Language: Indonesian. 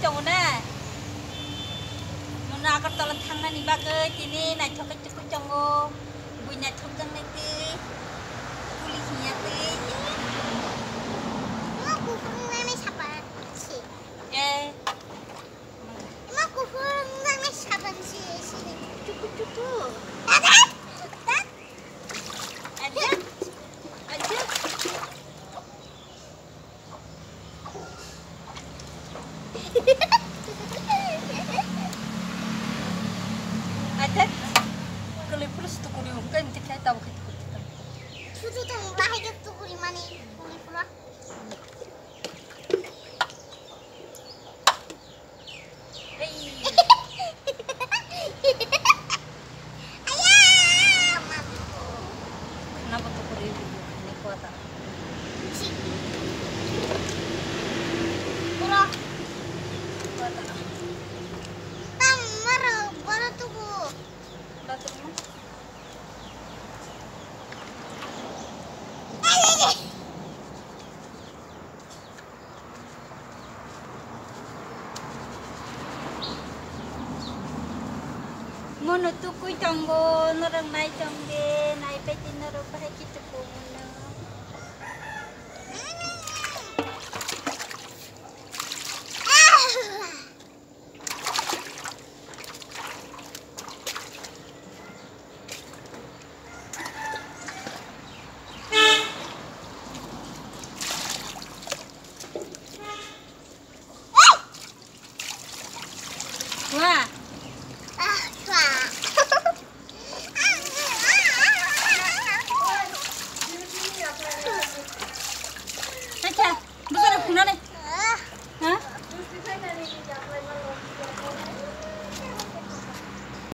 dong na. Nuna akan tolan thang na ni bagai kini na chokai cukup jongo. Bunya chokang nanti. Kulihnya tuh. Emang kufurannya siapa sih? Emang kufurannya siapa sih sini? Cukup. Ada? Aja. Ada. Kalau plus tuh kuliah kan kita tahu kita. Sudah tuh lahir tuh kuliah mana? Kuliah pula. Kenapa tuh kuliah ini kuota? Si. Pula. Kuota. Tamar baru tuh. Batu rumah. Ngono tuh kui tonggo norang nai tongge nai peti norang pakai gitu ngono. Wah.